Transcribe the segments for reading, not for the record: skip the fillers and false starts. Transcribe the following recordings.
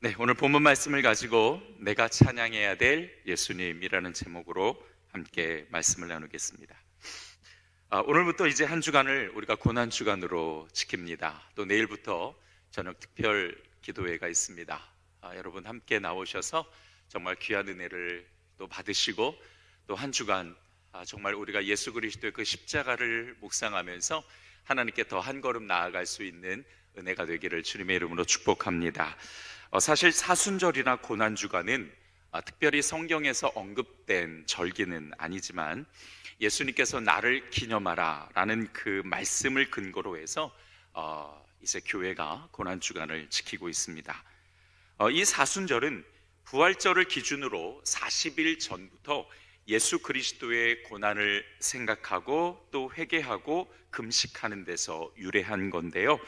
네, 오늘 본문 말씀을 가지고 내가 찬양해야 될 예수님이라는 제목으로 함께 말씀을 나누겠습니다. 오늘부터 이제 한 주간을 우리가 고난 주간으로 지킵니다. 또 내일부터 저녁 특별 기도회가 있습니다. 여러분 함께 나오셔서 정말 귀한 은혜를 또 받으시고 또 한 주간 정말 우리가 예수 그리스도의 그 십자가를 묵상하면서 하나님께 더 한 걸음 나아갈 수 있는 은혜가 되기를 주님의 이름으로 축복합니다. 사실 사순절이나 고난주간은 특별히 성경에서 언급된 절기는 아니지만 예수님께서 나를 기념하라 라는 그 말씀을 근거로 해서 이제 교회가 고난주간을 지키고 있습니다. 이 사순절은 부활절을 기준으로 40일 전부터 예수 그리스도의 고난을 생각하고 또 회개하고 금식하는 데서 유래한 건데요.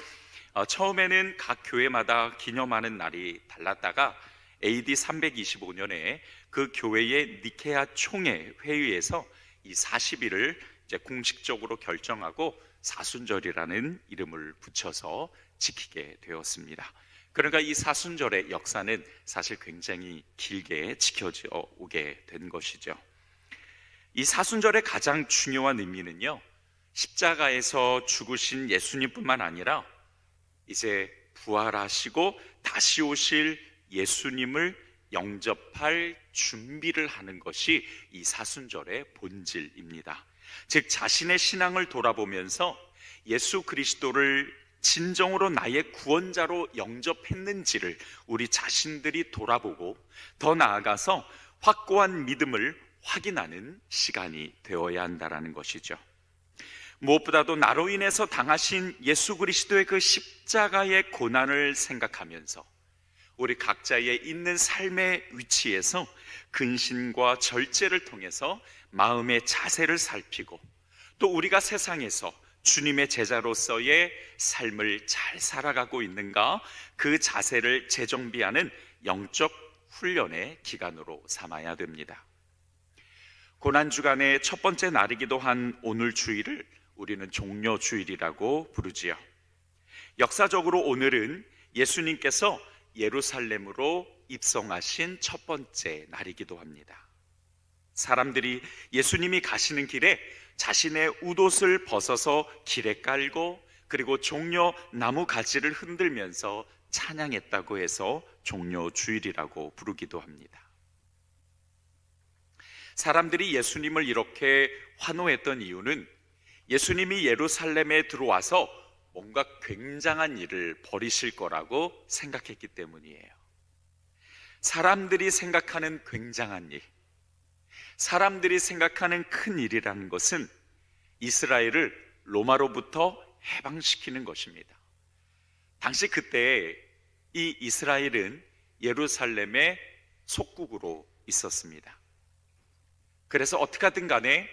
처음에는 각 교회마다 기념하는 날이 달랐다가 AD 325년에 그 교회의 니케아 총회 회의에서 이 40일을 이제 공식적으로 결정하고 사순절이라는 이름을 붙여서 지키게 되었습니다. 그러니까 이 사순절의 역사는 사실 굉장히 길게 지켜져 오게 된 것이죠. 이 사순절의 가장 중요한 의미는요, 십자가에서 죽으신 예수님뿐만 아니라 이제 부활하시고 다시 오실 예수님을 영접할 준비를 하는 것이 이 사순절의 본질입니다. 즉 자신의 신앙을 돌아보면서 예수 그리스도를 진정으로 나의 구원자로 영접했는지를 우리 자신들이 돌아보고 더 나아가서 확고한 믿음을 확인하는 시간이 되어야 한다는 것이죠. 무엇보다도 나로 인해서 당하신 예수 그리스도의 그 십자가의 고난을 생각하면서 우리 각자의 있는 삶의 위치에서 근신과 절제를 통해서 마음의 자세를 살피고 또 우리가 세상에서 주님의 제자로서의 삶을 잘 살아가고 있는가, 그 자세를 재정비하는 영적 훈련의 기간으로 삼아야 됩니다. 고난주간의 첫 번째 날이기도 한 오늘 주일을 우리는 종려주일이라고 부르지요. 역사적으로 오늘은 예수님께서 예루살렘으로 입성하신 첫 번째 날이기도 합니다. 사람들이 예수님이 가시는 길에 자신의 웃옷을 벗어서 길에 깔고 그리고 종려 나무 가지를 흔들면서 찬양했다고 해서 종려주일이라고 부르기도 합니다. 사람들이 예수님을 이렇게 환호했던 이유는 예수님이 예루살렘에 들어와서 뭔가 굉장한 일을 벌이실 거라고 생각했기 때문이에요. 사람들이 생각하는 굉장한 일, 사람들이 생각하는 큰 일이라는 것은 이스라엘을 로마로부터 해방시키는 것입니다. 당시 그때 이 이스라엘은 예루살렘의 속국으로 있었습니다. 그래서 어떻게 하든 간에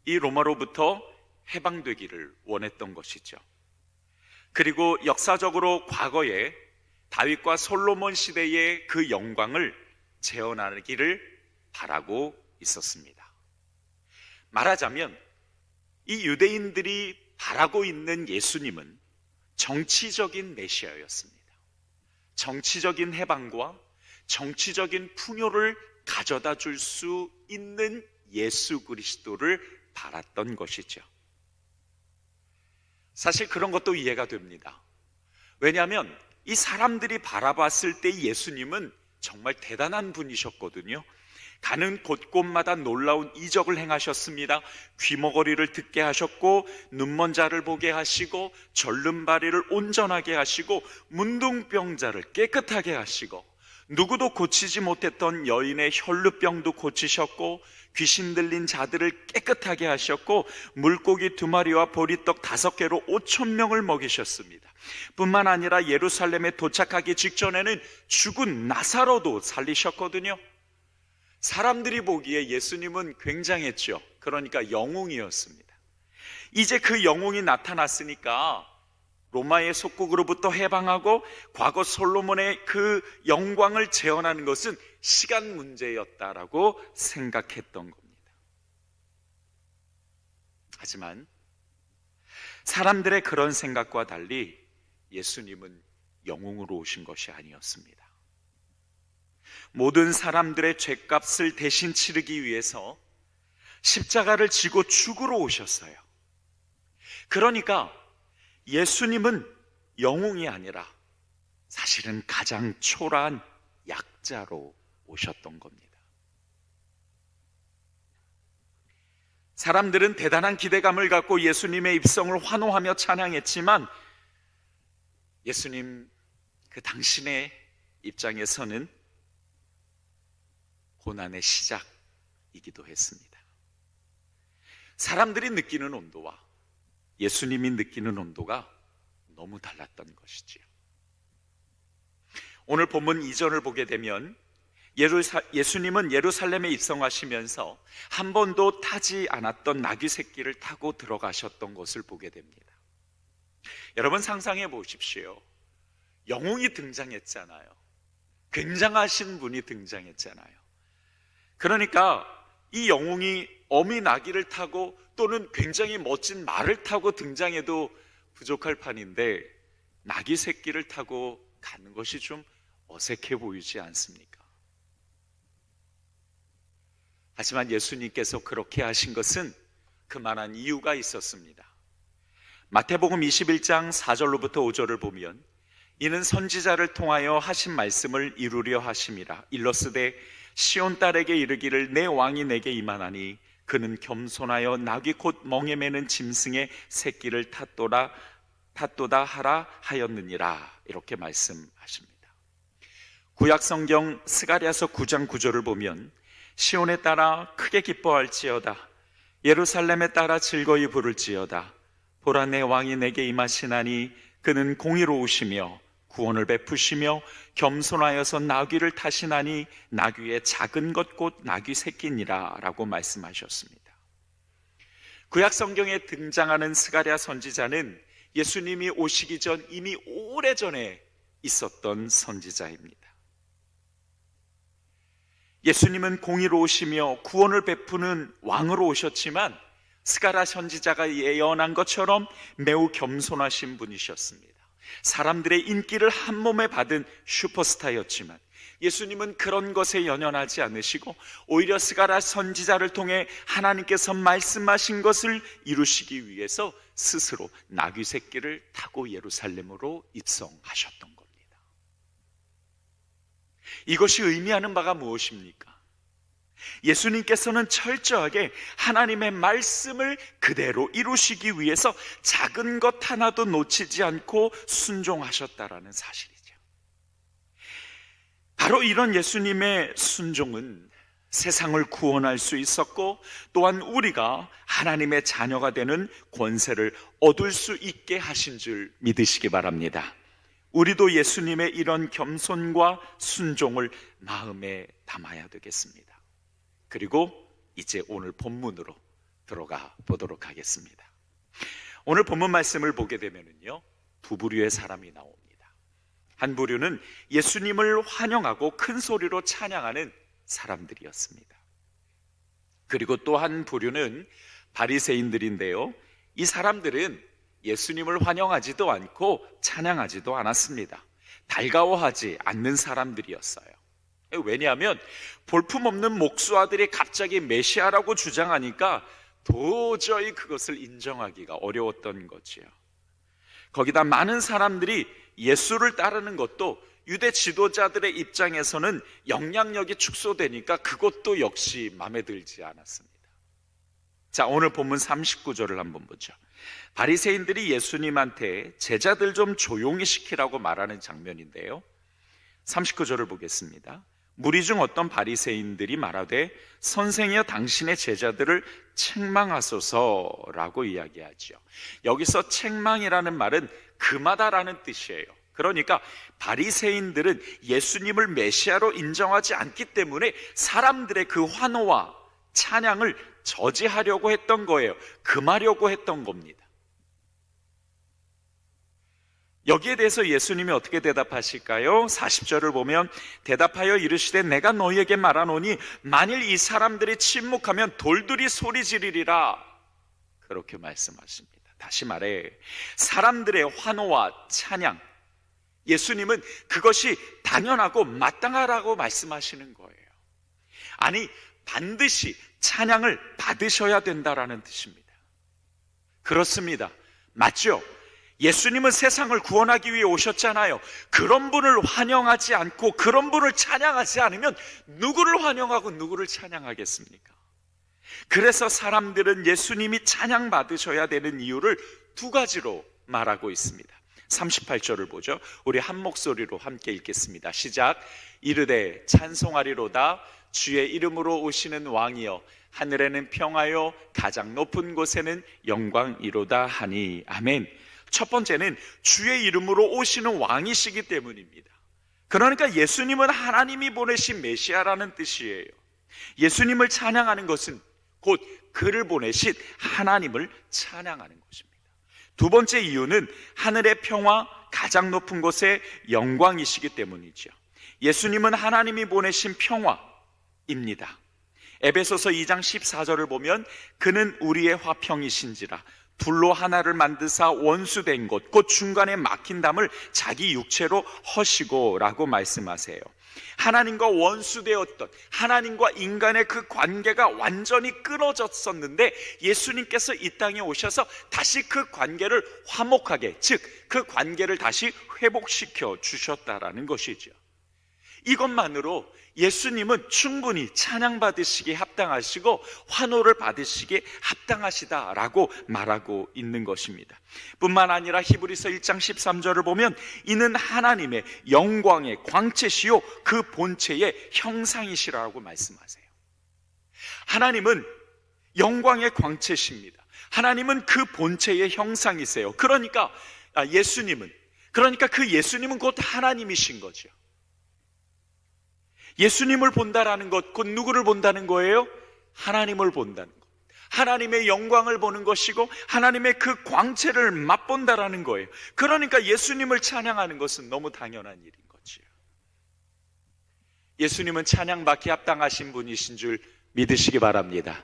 이 로마로부터 해방되기를 원했던 것이죠. 그리고 역사적으로 과거에 다윗과 솔로몬 시대의 그 영광을 재현하기를 바라고 있었습니다. 말하자면 이 유대인들이 바라고 있는 예수님은 정치적인 메시아였습니다. 정치적인 해방과 정치적인 풍요를 가져다 줄 수 있는 예수 그리스도를 바랐던 것이죠. 사실 그런 것도 이해가 됩니다. 왜냐하면 이 사람들이 바라봤을 때 예수님은 정말 대단한 분이셨거든요. 가는 곳곳마다 놀라운 이적을 행하셨습니다. 귀머거리를 듣게 하셨고 눈먼 자를 보게 하시고 절름발이를 온전하게 하시고 문둥병자를 깨끗하게 하시고 누구도 고치지 못했던 여인의 혈루병도 고치셨고 귀신 들린 자들을 깨끗하게 하셨고 물고기 2마리와 보리떡 5개로 5,000명을 먹이셨습니다. 뿐만 아니라 예루살렘에 도착하기 직전에는 죽은 나사로도 살리셨거든요. 사람들이 보기에 예수님은 굉장했죠. 그러니까 영웅이었습니다. 이제 그 영웅이 나타났으니까 로마의 속국으로부터 해방하고 과거 솔로몬의 그 영광을 재현하는 것은 시간 문제였다라고 생각했던 겁니다. 하지만 사람들의 그런 생각과 달리 예수님은 영웅으로 오신 것이 아니었습니다. 모든 사람들의 죄값을 대신 치르기 위해서 십자가를 지고 죽으러 오셨어요. 그러니까 예수님은 영웅이 아니라 사실은 가장 초라한 약자로 오셨던 겁니다. 사람들은 대단한 기대감을 갖고 예수님의 입성을 환호하며 찬양했지만 예수님 그 당신의 입장에서는 고난의 시작이기도 했습니다. 사람들이 느끼는 온도와 예수님이 느끼는 온도가 너무 달랐던 것이지요. 오늘 본문 2절을 보게 되면 예수님은 예루살렘에 입성하시면서 한 번도 타지 않았던 나귀 새끼를 타고 들어가셨던 것을 보게 됩니다. 여러분 상상해 보십시오. 영웅이 등장했잖아요. 굉장하신 분이 등장했잖아요. 그러니까 이 영웅이 어미 나귀를 타고 또는 굉장히 멋진 말을 타고 등장해도 부족할 판인데 나귀 새끼를 타고 가는 것이 좀 어색해 보이지 않습니까? 하지만 예수님께서 그렇게 하신 것은 그만한 이유가 있었습니다. 마태복음 21장 4절로부터 5절을 보면 이는 선지자를 통하여 하신 말씀을 이루려 하심이라. 일러스되 시온 딸에게 이르기를 내 왕이 내게 임하나니 그는 겸손하여 나귀 곧 멍에 매는 짐승의 새끼를 탔도다 하라 하였느니라. 이렇게 말씀하십니다. 구약성경 스가랴서 9장 9절을 보면 시온에 따라 크게 기뻐할지어다 예루살렘에 따라 즐거이 부를지어다 보라 내 왕이 내게 임하시나니 그는 공의로우시며 구원을 베푸시며 겸손하여서 나귀를 타시나니 나귀의 작은 것 곧 나귀 새끼니라 라고 말씀하셨습니다. 구약성경에 등장하는 스가랴 선지자는 예수님이 오시기 전 이미 오래전에 있었던 선지자입니다. 예수님은 공의로우시며 구원을 베푸는 왕으로 오셨지만 스가랴 선지자가 예언한 것처럼 매우 겸손하신 분이셨습니다. 사람들의 인기를 한 몸에 받은 슈퍼스타였지만 예수님은 그런 것에 연연하지 않으시고 오히려 스가랴 선지자를 통해 하나님께서 말씀하신 것을 이루시기 위해서 스스로 나귀 새끼를 타고 예루살렘으로 입성하셨던 겁니다. 이것이 의미하는 바가 무엇입니까? 예수님께서는 철저하게 하나님의 말씀을 그대로 이루시기 위해서 작은 것 하나도 놓치지 않고 순종하셨다라는 사실이죠. 바로 이런 예수님의 순종은 세상을 구원할 수 있었고 또한 우리가 하나님의 자녀가 되는 권세를 얻을 수 있게 하신 줄 믿으시기 바랍니다. 우리도 예수님의 이런 겸손과 순종을 마음에 담아야 되겠습니다. 그리고 이제 오늘 본문으로 들어가 보도록 하겠습니다. 오늘 본문 말씀을 보게 되면요, 두 부류의 사람이 나옵니다. 한 부류는 예수님을 환영하고 큰 소리로 찬양하는 사람들이었습니다. 그리고 또 한 부류는 바리새인들인데요, 이 사람들은 예수님을 환영하지도 않고 찬양하지도 않았습니다. 달가워하지 않는 사람들이었어요. 왜냐하면 볼품없는 목수아들이 갑자기 메시아라고 주장하니까 도저히 그것을 인정하기가 어려웠던 거지요. 거기다 많은 사람들이 예수를 따르는 것도 유대 지도자들의 입장에서는 영향력이 축소되니까 그것도 역시 마음에 들지 않았습니다. 자, 오늘 본문 39절을 한번 보죠. 바리새인들이 예수님한테 제자들 좀 조용히 시키라고 말하는 장면인데요, 39절을 보겠습니다. 무리 중 어떤 바리새인들이 말하되 선생이여 당신의 제자들을 책망하소서라고 이야기하죠. 여기서 책망이라는 말은 금하다라는 뜻이에요. 그러니까 바리새인들은 예수님을 메시아로 인정하지 않기 때문에 사람들의 그 환호와 찬양을 저지하려고 했던 거예요. 금하려고 했던 겁니다. 여기에 대해서 예수님이 어떻게 대답하실까요? 40절을 보면 대답하여 이르시되 내가 너희에게 말하노니 만일 이 사람들이 침묵하면 돌들이 소리 지르리라, 그렇게 말씀하십니다. 다시 말해 사람들의 환호와 찬양, 예수님은 그것이 당연하고 마땅하라고 말씀하시는 거예요. 아니, 반드시 찬양을 받으셔야 된다라는 뜻입니다. 그렇습니다. 맞죠? 예수님은 세상을 구원하기 위해 오셨잖아요. 그런 분을 환영하지 않고 그런 분을 찬양하지 않으면 누구를 환영하고 누구를 찬양하겠습니까? 그래서 사람들은 예수님이 찬양받으셔야 되는 이유를 두 가지로 말하고 있습니다. 38절을 보죠. 우리 한 목소리로 함께 읽겠습니다. 시작. 이르되 찬송하리로다 주의 이름으로 오시는 왕이여 하늘에는 평화요 가장 높은 곳에는 영광이로다 하니. 아멘. 첫 번째는 주의 이름으로 오시는 왕이시기 때문입니다. 그러니까 예수님은 하나님이 보내신 메시아라는 뜻이에요. 예수님을 찬양하는 것은 곧 그를 보내신 하나님을 찬양하는 것입니다. 두 번째 이유는 하늘의 평화, 가장 높은 곳의 영광이시기 때문이죠. 예수님은 하나님이 보내신 평화입니다. 에베소서 2장 14절을 보면 그는 우리의 화평이신지라 불로 하나를 만드사 원수된 곳 곧 중간에 막힌 담을 자기 육체로 허시고 라고 말씀하세요. 하나님과 원수되었던 하나님과 인간의 그 관계가 완전히 끊어졌었는데 예수님께서 이 땅에 오셔서 다시 그 관계를 화목하게, 즉 그 관계를 다시 회복시켜 주셨다라는 것이죠. 이것만으로 예수님은 충분히 찬양받으시기에 합당하시고 환호를 받으시기에 합당하시다라고 말하고 있는 것입니다. 뿐만 아니라 히브리서 1장 13절을 보면 이는 하나님의 영광의 광채시요 그 본체의 형상이시라고 말씀하세요. 하나님은 영광의 광채십니다. 하나님은 그 본체의 형상이세요. 그러니까 그 예수님은 곧 하나님이신 거죠. 예수님을 본다라는 것, 곧 누구를 본다는 거예요? 하나님을 본다는 것. 하나님의 영광을 보는 것이고 하나님의 그 광채를 맛본다라는 거예요. 그러니까 예수님을 찬양하는 것은 너무 당연한 일인 거지요. 예수님은 찬양받기 합당하신 분이신 줄 믿으시기 바랍니다.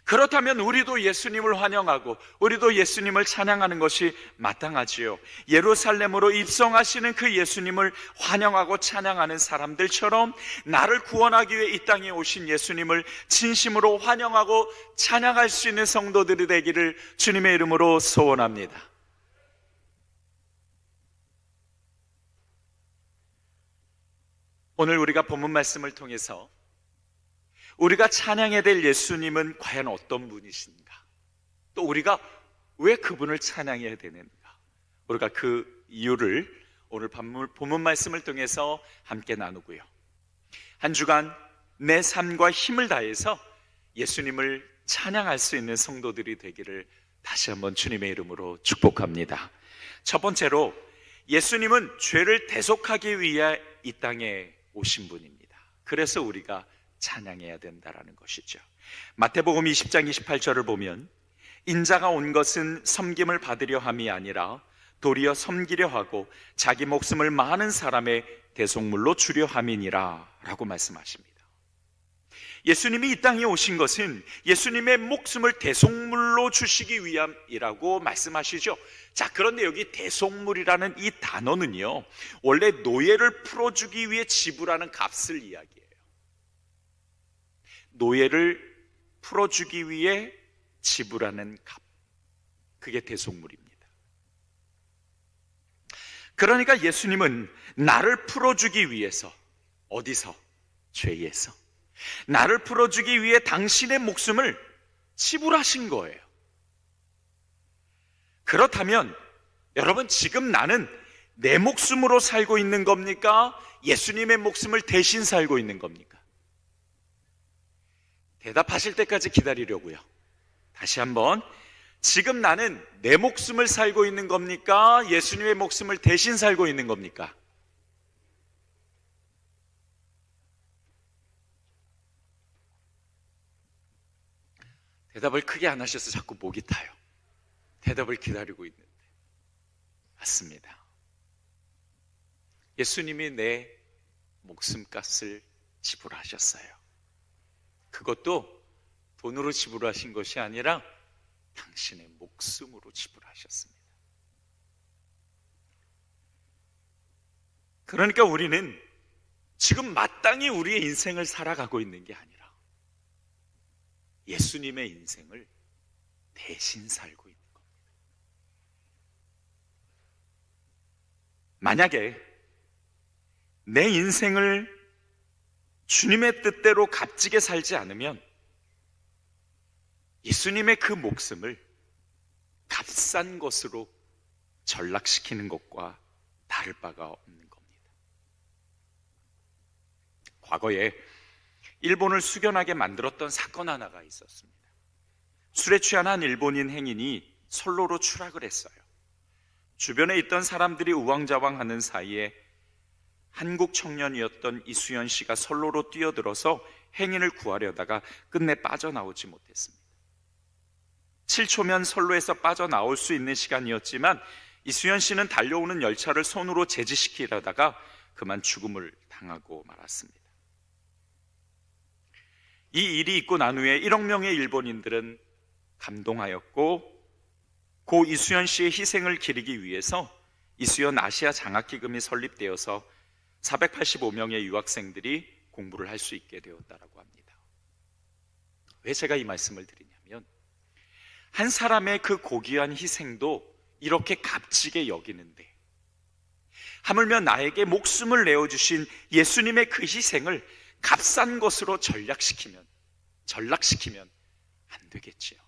그렇다면 우리도 예수님을 환영하고 우리도 예수님을 찬양하는 것이 마땅하지요. 예루살렘으로 입성하시는 그 예수님을 환영하고 찬양하는 사람들처럼 나를 구원하기 위해 이 땅에 오신 예수님을 진심으로 환영하고 찬양할 수 있는 성도들이 되기를 주님의 이름으로 소원합니다. 오늘 우리가 본문 말씀을 통해서 우리가 찬양해야 될 예수님은 과연 어떤 분이신가? 또 우리가 왜 그분을 찬양해야 되는가? 우리가 그 이유를 오늘 본문 말씀을 통해서 함께 나누고요. 한 주간 내 삶과 힘을 다해서 예수님을 찬양할 수 있는 성도들이 되기를 다시 한번 주님의 이름으로 축복합니다. 첫 번째로 예수님은 죄를 대속하기 위해 이 땅에 오신 분입니다. 그래서 우리가 찬양해야 된다라는 것이죠. 마태복음 20장 28절을 보면 인자가 온 것은 섬김을 받으려 함이 아니라 도리어 섬기려 하고 자기 목숨을 많은 사람의 대속물로 주려 함이니라 라고 말씀하십니다. 예수님이 이 땅에 오신 것은 예수님의 목숨을 대속물로 주시기 위함이라고 말씀하시죠. 자, 그런데 여기 대속물이라는 이 단어는요, 원래 노예를 풀어주기 위해 지불하는 값을 이야기해요. 노예를 풀어주기 위해 지불하는 값, 그게 대속물입니다. 그러니까 예수님은 나를 풀어주기 위해서, 어디서? 죄에서 나를 풀어주기 위해 당신의 목숨을 지불하신 거예요. 그렇다면 여러분, 지금 나는 내 목숨으로 살고 있는 겁니까? 예수님의 목숨을 대신 살고 있는 겁니까? 대답하실 때까지 기다리려고요. 다시 한번, 지금 나는 내 목숨을 살고 있는 겁니까? 예수님의 목숨을 대신 살고 있는 겁니까? 대답을 크게 안 하셔서 자꾸 목이 타요. 대답을 기다리고 있는데. 맞습니다. 예수님이 내 목숨값을 지불하셨어요. 그것도 돈으로 지불하신 것이 아니라 당신의 목숨으로 지불하셨습니다. 그러니까 우리는 지금 마땅히 우리의 인생을 살아가고 있는 게 아니라 예수님의 인생을 대신 살고 있는 겁니다. 만약에 내 인생을 주님의 뜻대로 값지게 살지 않으면 예수님의 그 목숨을 값싼 것으로 전락시키는 것과 다를 바가 없는 겁니다. 과거에 일본을 숙연하게 만들었던 사건 하나가 있었습니다. 술에 취한 한 일본인 행인이 선로로 추락을 했어요. 주변에 있던 사람들이 우왕좌왕하는 사이에 한국 청년이었던 이수연 씨가 선로로 뛰어들어서 행인을 구하려다가 끝내 빠져나오지 못했습니다. 7초면 선로에서 빠져나올 수 있는 시간이었지만 이수연 씨는 달려오는 열차를 손으로 제지시키려다가 그만 죽음을 당하고 말았습니다. 이 일이 있고 난 후에 1억 명의 일본인들은 감동하였고 고 이수연 씨의 희생을 기리기 위해서 이수연 아시아 장학기금이 설립되어서 485명의 유학생들이 공부를 할 수 있게 되었다고 합니다. 왜 제가 이 말씀을 드리냐면 한 사람의 그 고귀한 희생도 이렇게 값지게 여기는데 하물며 나에게 목숨을 내어주신 예수님의 그 희생을 값싼 것으로 전락시키면 안 되겠지요.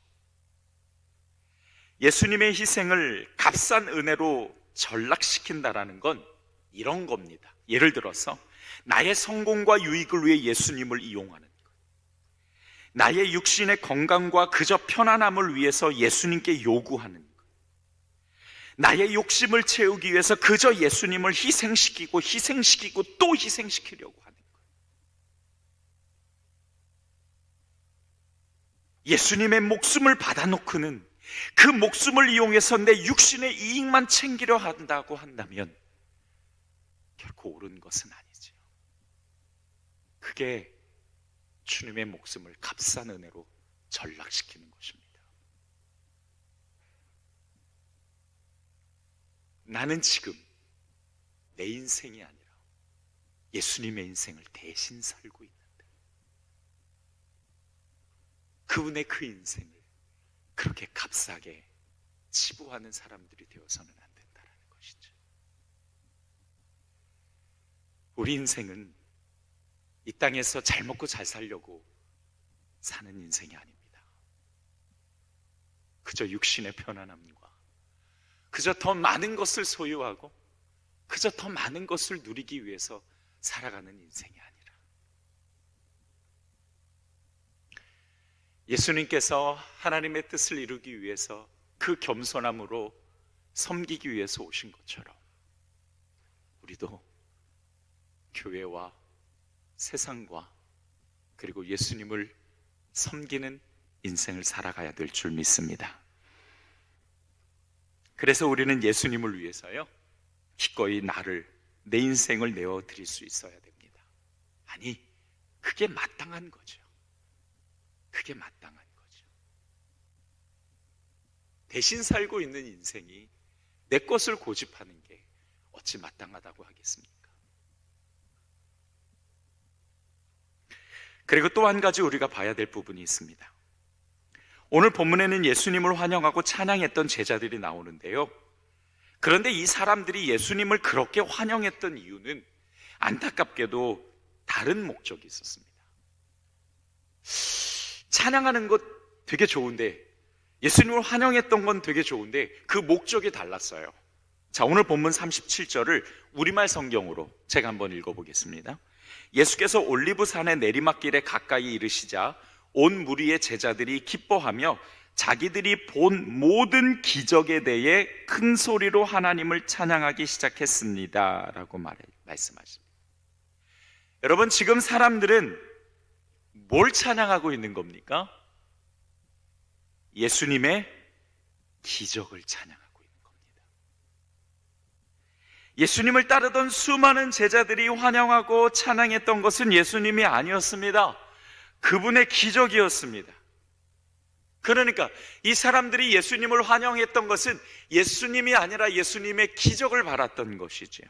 예수님의 희생을 값싼 은혜로 전락시킨다라는 건 이런 겁니다. 예를 들어서 나의 성공과 유익을 위해 예수님을 이용하는 것, 나의 육신의 건강과 그저 편안함을 위해서 예수님께 요구하는 것, 나의 욕심을 채우기 위해서 그저 예수님을 희생시키고 또 희생시키려고 하는 것, 예수님의 목숨을 받아놓고는 그 목숨을 이용해서 내 육신의 이익만 챙기려 한다고 한다면 결코 옳은 것은 아니죠. 그게 주님의 목숨을 값싼 은혜로 전락시키는 것입니다. 나는 지금 내 인생이 아니라 예수님의 인생을 대신 살고 있는데 그분의 그 인생을 그렇게 값싸게 치부하는 사람들이 되어서는 안 된다는 것이죠. 우리 인생은 이 땅에서 잘 먹고 잘 살려고 사는 인생이 아닙니다. 그저 육신의 편안함과 그저 더 많은 것을 소유하고 그저 더 많은 것을 누리기 위해서 살아가는 인생이 아니라 예수님께서 하나님의 뜻을 이루기 위해서 그 겸손함으로 섬기기 위해서 오신 것처럼 우리도 교회와 세상과 그리고 예수님을 섬기는 인생을 살아가야 될 줄 믿습니다. 그래서 우리는 예수님을 위해서요 기꺼이 내 인생을 내어드릴 수 있어야 됩니다. 아니, 그게 마땅한 거죠. 그게 마땅한 거죠. 대신 살고 있는 인생이 내 것을 고집하는 게 어찌 마땅하다고 하겠습니까? 그리고 또 한 가지 우리가 봐야 될 부분이 있습니다. 오늘 본문에는 예수님을 환영하고 찬양했던 제자들이 나오는데요, 그런데 이 사람들이 예수님을 그렇게 환영했던 이유는 안타깝게도 다른 목적이 있었습니다. 찬양하는 것 되게 좋은데, 예수님을 환영했던 건 되게 좋은데 그 목적이 달랐어요. 자, 오늘 본문 37절을 우리말 성경으로 제가 한번 읽어보겠습니다. 예수께서 올리브산의 내리막길에 가까이 이르시자 온 무리의 제자들이 기뻐하며 자기들이 본 모든 기적에 대해 큰 소리로 하나님을 찬양하기 시작했습니다 라고 말씀하십니다. 여러분, 지금 사람들은 뭘 찬양하고 있는 겁니까? 예수님의 기적을 찬양하고 있는 겁니다. 예수님을 따르던 수많은 제자들이 환영하고 찬양했던 것은 예수님이 아니었습니다. 그분의 기적이었습니다. 그러니까 이 사람들이 예수님을 환영했던 것은 예수님이 아니라 예수님의 기적을 바랐던 것이지요.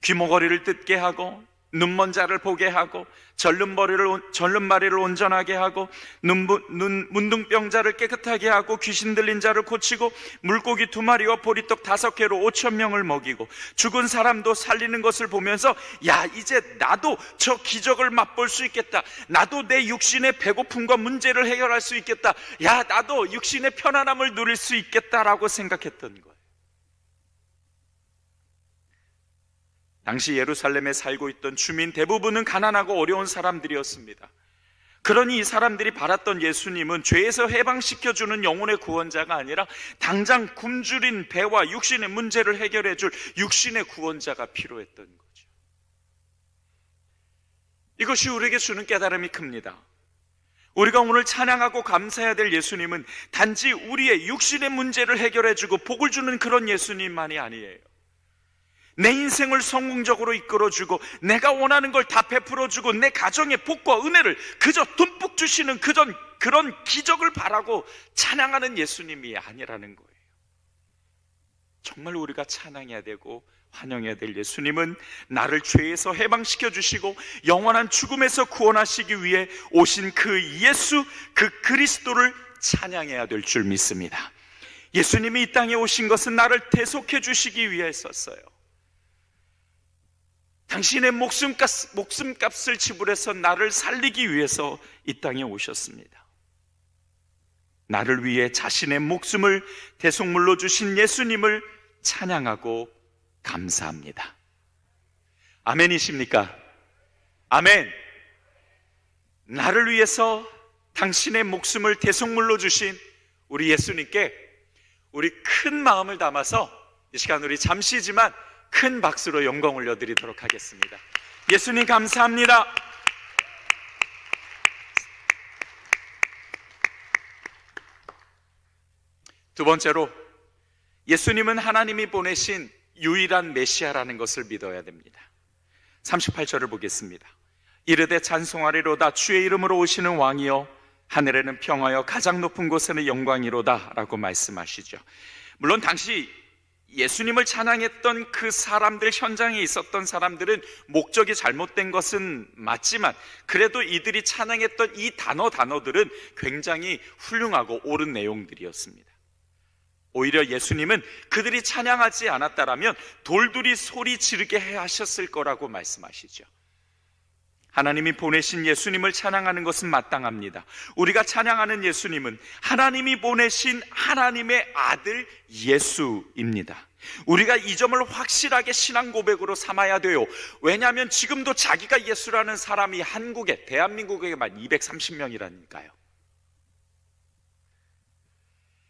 귀머거리를 뜯게 하고 눈먼 자를 보게 하고 절름머리를 온전하게 하고 문둥병자를 깨끗하게 하고 귀신 들린 자를 고치고 물고기 2마리와 보리떡 5개로 5,000명을 먹이고 죽은 사람도 살리는 것을 보면서 야, 이제 나도 저 기적을 맛볼 수 있겠다. 나도 내 육신의 배고픔과 문제를 해결할 수 있겠다. 야, 나도 육신의 편안함을 누릴 수 있겠다라고 생각했던 거예요. 당시 예루살렘에 살고 있던 주민 대부분은 가난하고 어려운 사람들이었습니다. 그러니 이 사람들이 바랐던 예수님은 죄에서 해방시켜주는 영혼의 구원자가 아니라 당장 굶주린 배와 육신의 문제를 해결해줄 육신의 구원자가 필요했던 거죠. 이것이 우리에게 주는 깨달음이 큽니다. 우리가 오늘 찬양하고 감사해야 될 예수님은 단지 우리의 육신의 문제를 해결해주고 복을 주는 그런 예수님만이 아니에요. 내 인생을 성공적으로 이끌어주고 내가 원하는 걸 다 베풀어주고 내 가정의 복과 은혜를 그저 듬뿍 주시는 그런 기적을 바라고 찬양하는 예수님이 아니라는 거예요. 정말 우리가 찬양해야 되고 환영해야 될 예수님은 나를 죄에서 해방시켜 주시고 영원한 죽음에서 구원하시기 위해 오신 그 예수, 그 그리스도를 찬양해야 될 줄 믿습니다. 예수님이 이 땅에 오신 것은 나를 대속해 주시기 위해서였어요. 당신의 목숨값을 지불해서 나를 살리기 위해서 이 땅에 오셨습니다. 나를 위해 자신의 목숨을 대속물로 주신 예수님을 찬양하고 감사합니다. 아멘이십니까? 아멘. 나를 위해서 당신의 목숨을 대속물로 주신 우리 예수님께 우리 큰 마음을 담아서 이 시간 우리 잠시지만 큰 박수로 영광 올려드리도록 하겠습니다. 예수님 감사합니다. 두 번째로 예수님은 하나님이 보내신 유일한 메시아라는 것을 믿어야 됩니다. 38절을 보겠습니다. 이르되 찬송하리로다 주의 이름으로 오시는 왕이여 하늘에는 평화여 가장 높은 곳에는 영광이로다 라고 말씀하시죠. 물론 당시 예수님을 찬양했던 그 사람들, 현장에 있었던 사람들은 목적이 잘못된 것은 맞지만 그래도 이들이 찬양했던 이 단어들은 굉장히 훌륭하고 옳은 내용들이었습니다. 오히려 예수님은 그들이 찬양하지 않았다라면 돌들이 소리 지르게 해 하셨을 거라고 말씀하시죠. 하나님이 보내신 예수님을 찬양하는 것은 마땅합니다. 우리가 찬양하는 예수님은 하나님이 보내신 하나님의 아들 예수입니다. 우리가 이 점을 확실하게 신앙 고백으로 삼아야 돼요. 왜냐하면 지금도 자기가 예수라는 사람이 한국에, 대한민국에만 230명이라니까요.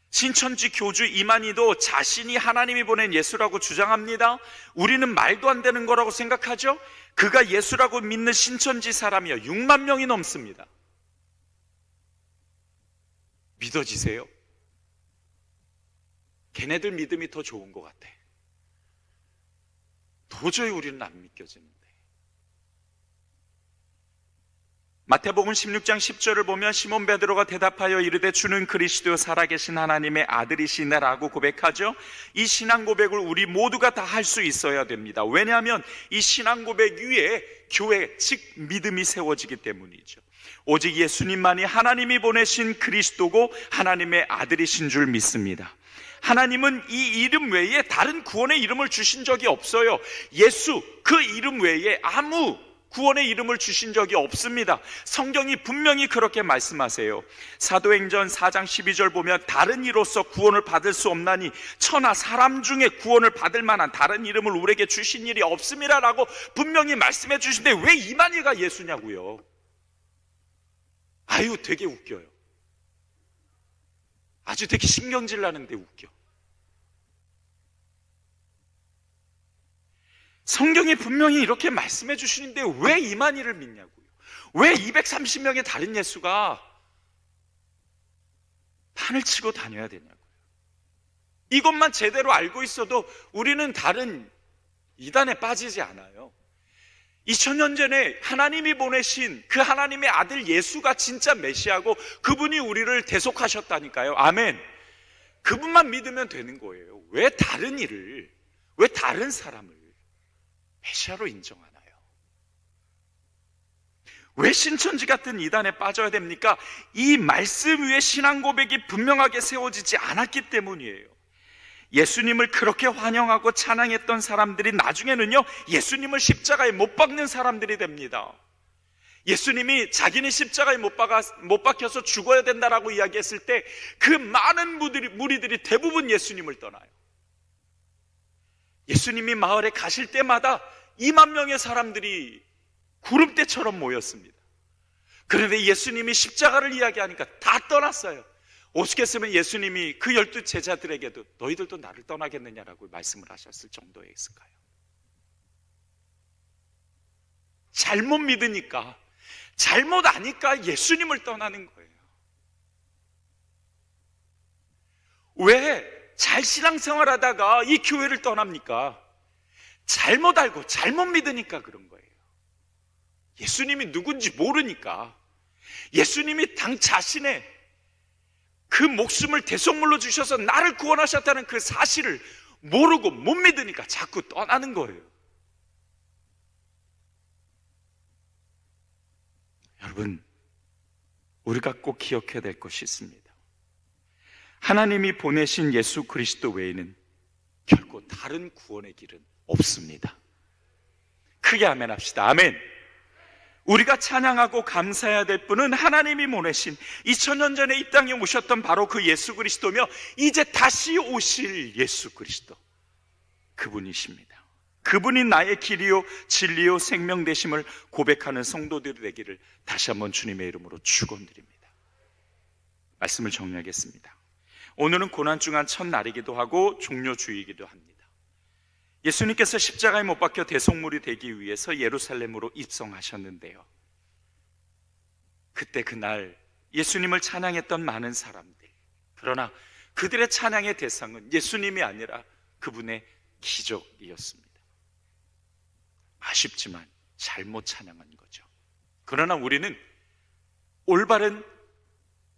신천지 교주 이만희도 자신이 하나님이 보낸 예수라고 주장합니다. 우리는 말도 안 되는 거라고 생각하죠? 그가 예수라고 믿는 신천지 사람이요 6만 명이 넘습니다. 믿어지세요? 걔네들 믿음이 더 좋은 것 같아. 도저히 우리는 안 믿겨지는데. 마태복음 16장 10절을 보면 시몬 베드로가 대답하여 이르되 주는 그리스도 살아계신 하나님의 아들이시네라고 고백하죠. 이 신앙 고백을 우리 모두가 다 할 수 있어야 됩니다. 왜냐하면 이 신앙 고백 위에 교회, 즉 믿음이 세워지기 때문이죠. 오직 예수님만이 하나님이 보내신 그리스도고 하나님의 아들이신 줄 믿습니다. 하나님은 이 이름 외에 다른 구원의 이름을 주신 적이 없어요. 예수, 그 이름 외에 아무 구원의 이름을 주신 적이 없습니다. 성경이 분명히 그렇게 말씀하세요. 사도행전 4장 12절 보면 다른 이로서 구원을 받을 수 없나니 천하 사람 중에 구원을 받을 만한 다른 이름을 우리에게 주신 일이 없음이라 라고 분명히 말씀해 주시는데 왜 이만희가 예수냐고요. 아유, 되게 웃겨요. 아주 되게 신경질 나는데 웃겨. 성경이 분명히 이렇게 말씀해 주시는데 왜 이만희를 믿냐고요. 왜 230명의 다른 예수가 판을 치고 다녀야 되냐고요. 이것만 제대로 알고 있어도 우리는 다른 이단에 빠지지 않아요. 2000년 전에 하나님이 보내신 그 하나님의 아들 예수가 진짜 메시아고 그분이 우리를 대속하셨다니까요. 아멘. 그분만 믿으면 되는 거예요. 왜 다른 일을, 왜 다른 사람을? 메시아로 인정하나요? 왜 신천지 같은 이단에 빠져야 됩니까? 이 말씀 위에 신앙 고백이 분명하게 세워지지 않았기 때문이에요. 예수님을 그렇게 환영하고 찬양했던 사람들이 나중에는요, 예수님을 십자가에 못 박는 사람들이 됩니다. 예수님이 자기는 십자가에 못 박혀서 죽어야 된다라고 이야기했을 때 그 많은 무리들이 대부분 예수님을 떠나요. 예수님이 마을에 가실 때마다 2만 명의 사람들이 구름대처럼 모였습니다. 그런데 예수님이 십자가를 이야기하니까 다 떠났어요. 오죽했으면 예수님이 그 12 제자들에게도 너희들도 나를 떠나겠느냐라고 말씀을 하셨을 정도였을까요? 잘못 믿으니까, 잘못 아니까 예수님을 떠나는 거예요. 왜 잘 신앙생활 하다가 이 교회를 떠납니까? 잘못 알고 잘못 믿으니까 그런 거예요. 예수님이 누군지 모르니까, 예수님이 당 자신의 그 목숨을 대속물로 주셔서 나를 구원하셨다는 그 사실을 모르고 못 믿으니까 자꾸 떠나는 거예요. 여러분, 우리가 꼭 기억해야 될 것이 있습니다. 하나님이 보내신 예수 그리스도 외에는 결코 다른 구원의 길은 없습니다. 크게 아멘 합시다. 아멘. 우리가 찬양하고 감사해야 될 분은 하나님이 보내신 2000년 전에 이 땅에 오셨던 바로 그 예수 그리스도며 이제 다시 오실 예수 그리스도, 그분이십니다. 그분이 나의 길이요 진리요 생명 되심을 고백하는 성도들이 되기를 다시 한번 주님의 이름으로 축원드립니다. 말씀을 정리하겠습니다. 오늘은 고난중한 첫날이기도 하고 종료주의이기도 합니다. 예수님께서 십자가에 못 박혀 대속물이 되기 위해서 예루살렘으로 입성하셨는데요, 그때 그날 예수님을 찬양했던 많은 사람들, 그러나 그들의 찬양의 대상은 예수님이 아니라 그분의 기적이었습니다. 아쉽지만 잘못 찬양한 거죠. 그러나 우리는 올바른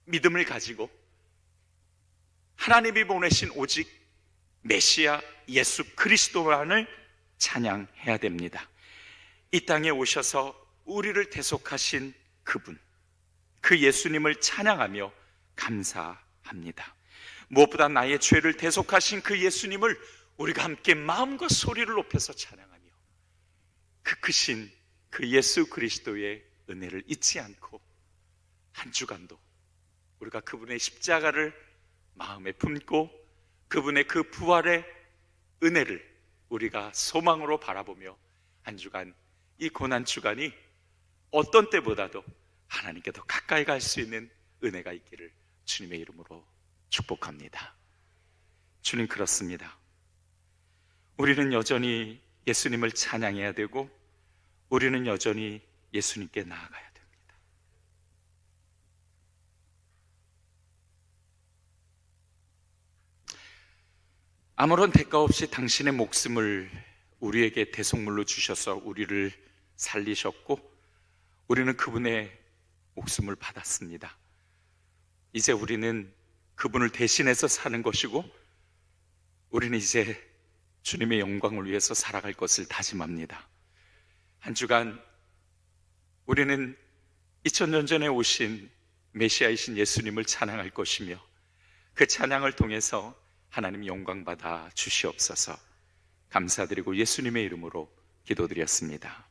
믿음을 가지고 하나님이 보내신 오직 메시아 예수 그리스도만을 찬양해야 됩니다. 이 땅에 오셔서 우리를 대속하신 그분, 그 예수님을 찬양하며 감사합니다. 무엇보다 나의 죄를 대속하신 그 예수님을 우리가 함께 마음과 소리를 높여서 찬양하며 그 크신 그 예수 그리스도의 은혜를 잊지 않고 한 주간도 우리가 그분의 십자가를 마음에 품고 그분의 그 부활의 은혜를 우리가 소망으로 바라보며 한 주간, 이 고난 주간이 어떤 때보다도 하나님께 더 가까이 갈 수 있는 은혜가 있기를 주님의 이름으로 축복합니다. 주님, 그렇습니다. 우리는 여전히 예수님을 찬양해야 되고 우리는 여전히 예수님께 나아가야 됩니다. 아무런 대가 없이 당신의 목숨을 우리에게 대속물로 주셔서 우리를 살리셨고 우리는 그분의 목숨을 받았습니다. 이제 우리는 그분을 대신해서 사는 것이고 우리는 이제 주님의 영광을 위해서 살아갈 것을 다짐합니다. 한 주간 우리는 2000년 전에 오신 메시아이신 예수님을 찬양할 것이며 그 찬양을 통해서 하나님 영광 받아 주시옵소서. 감사드리고 예수님의 이름으로 기도드렸습니다.